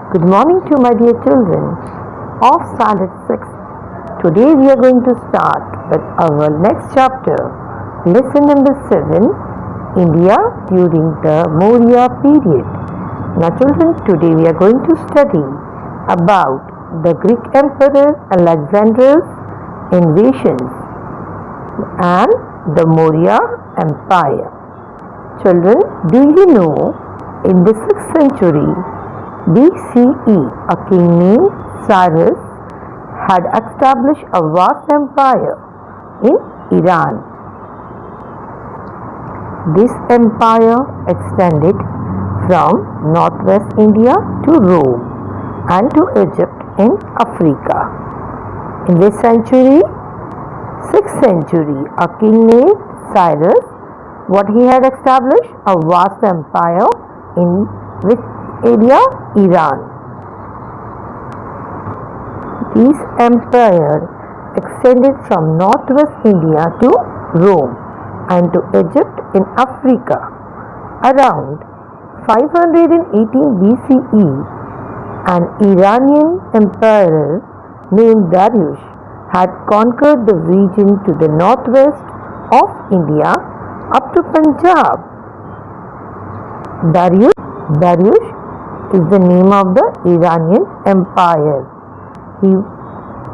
Good morning to my dear children of Standard 6. Today we are going to start with our next chapter, lesson number 7, India during the Maurya period. Now children, today we are going to study about the Greek Emperor Alexander's invasions and the Maurya Empire. Children, do you know in the 6th century BCE, a king named Cyrus had established a vast empire in Iran. This empire extended from northwest India to Rome and to Egypt in Africa. In this century, 6th century, a king named Cyrus, what he had established? A vast empire in which area? Iran. This empire extended from northwest India to Rome and to Egypt in Africa. Around 518 BCE, an Iranian emperor named Darius had conquered the region to the northwest of India up to Punjab. Darius is the name of the Iranian empire. He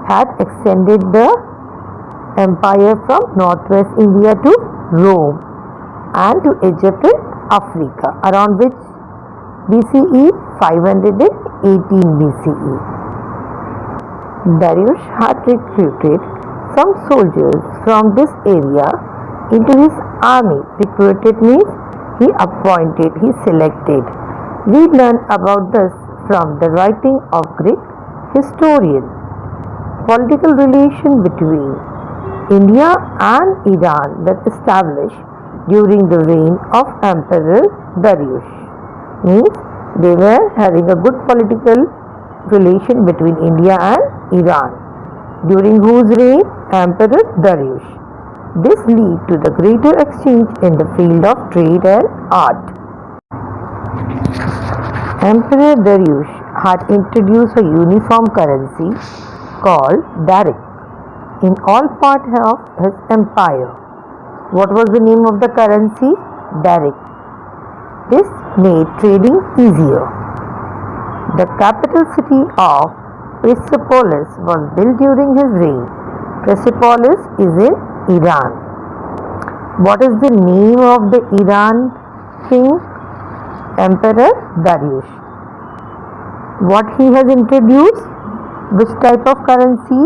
had extended the empire from northwest India to Rome and to Egypt in Africa, around which BCE? 518 BCE. Darius had recruited some soldiers from this area into his army. Recruited means he appointed, he selected. We learn about this from the writing of Greek historian. Political relation between India and Iran were established during the reign of Emperor Darius. Means they were having a good political relation between India and Iran. During whose reign? Emperor Darius. This led to the greater exchange in the field of trade and art. Emperor Darius had introduced a uniform currency called daric in all parts of his empire. What was the name of the currency? Daric. This made trading easier. The capital city of Persepolis was built during his reign. Persepolis is in Iran. What is the name of the Iran king? Emperor Darius. What he has introduced? Which type of currency?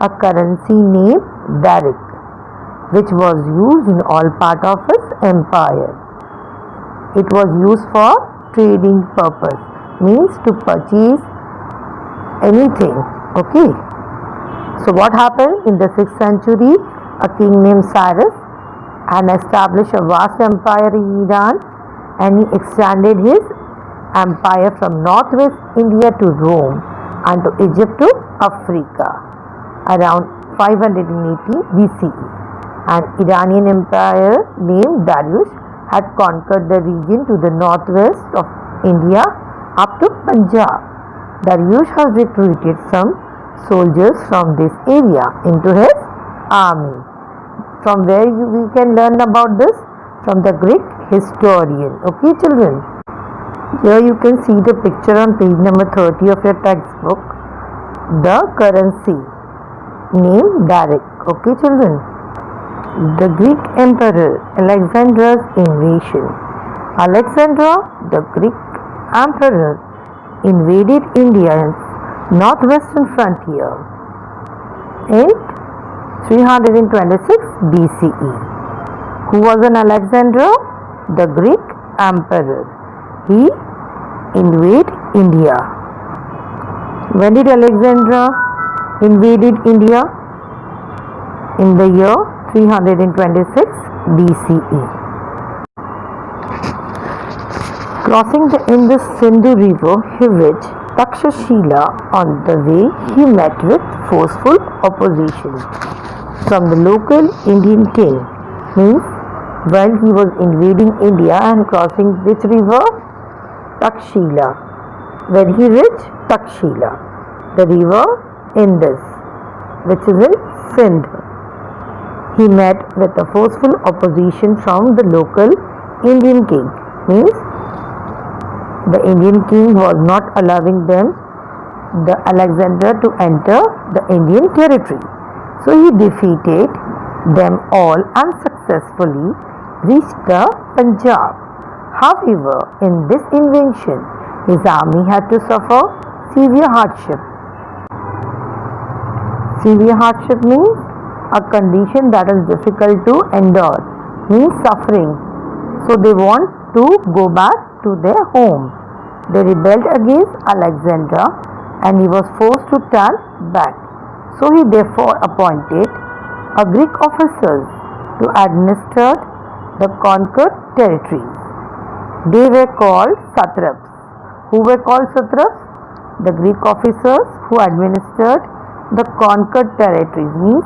A currency named daric, which was used in all part of his empire. It was used for trading purpose, means to purchase anything. Okay. So what happened in the 6th century? A king named Cyrus and established a vast empire in Iran, and he extended his empire from northwest India to Rome and to Egypt to Africa around 580 BCE. An Iranian empire named Darius had conquered the region to the northwest of India up to Punjab. Darius has recruited some soldiers from this area into his army. From where we can learn about this? From the Greek historian. Okay children. Here you can see the picture on page number 30 of your textbook. The currency named daric. Okay children. The Greek Emperor Alexander's invasion. Alexander, the Greek Emperor, invaded India's northwestern frontier in 326 BCE. Who was an Alexander? The Greek Emperor. He invaded India. When did Alexander invaded India? In the year 326 BCE. Crossing the Indus-Sindhu river, he reached Takshashila. On the way, he met with forceful opposition from the local Indian king. Means while he was invading India and crossing which river? Takshila. When he reached Takshila, the river Indus, which is in Sindh, he met with a forceful opposition from the local Indian king. Means the Indian king was not allowing the Alexander to enter the Indian territory. So he defeated them all and successfully reached the Punjab. However, in this invasion, his army had to suffer severe hardship. Severe hardship means a condition that is difficult to endure, means suffering. So they want to go back to their home. They rebelled against Alexander and he was forced to turn back. So he therefore appointed a Greek officers to administer the conquered territories. They were called satraps. Who were called satraps? The Greek officers who administered the conquered territories, means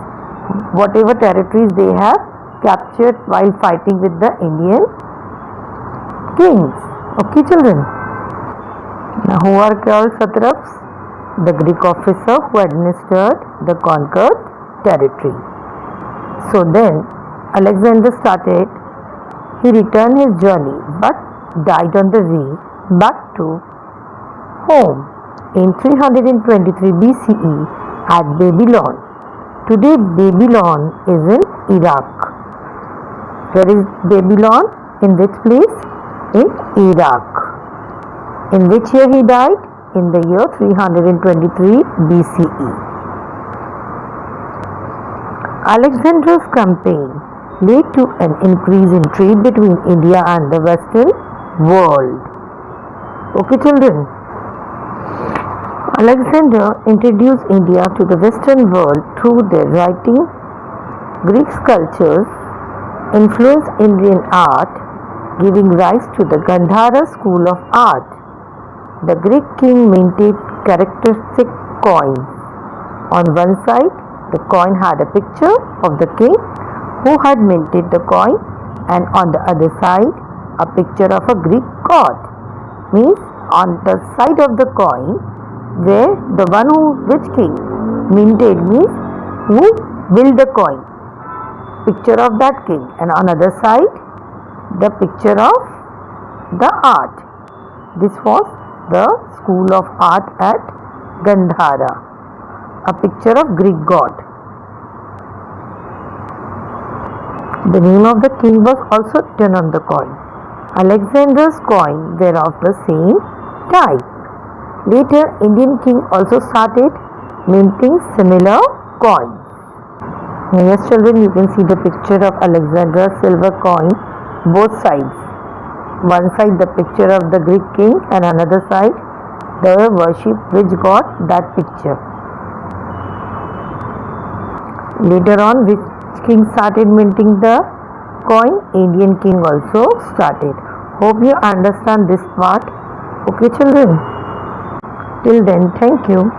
whatever territories they have captured while fighting with the Indian kings. Okay, children. Now, who are called satraps? The Greek officer who administered the conquered territory. So then, Alexander he returned his journey but died on the way back to home in 323 BCE at Babylon. Today, Babylon is in Iraq. Where is Babylon? In which place? In Iraq. In which year he died? In the year 323 BCE. Alexander's campaign led to an increase in trade between India and the Western world. Okay, children. Alexander introduced India to the Western world through their writing. Greek sculptures influenced Indian art, giving rise to the Gandhara school of art. The Greek king minted characteristic coins. On one side, the coin had a picture of the king who had minted the coin, and on the other side, a picture of a Greek god. Means on the side of the coin, where the one which king minted, means who built the coin, picture of that king, and on other side the picture of the art. This was the school of art at Gandhara, a picture of Greek god. The name of the king was also written on the coin. Alexander's coin were of the same type. Later, Indian king also started minting similar coins. Yes, children, you can see the picture of Alexander's silver coin, both sides. One side the picture of the Greek king and another side the worship which got that picture. Later on, which king started minting the coin? Indian king also started. Hope you understand this part. Okay, children. Till then, thank you.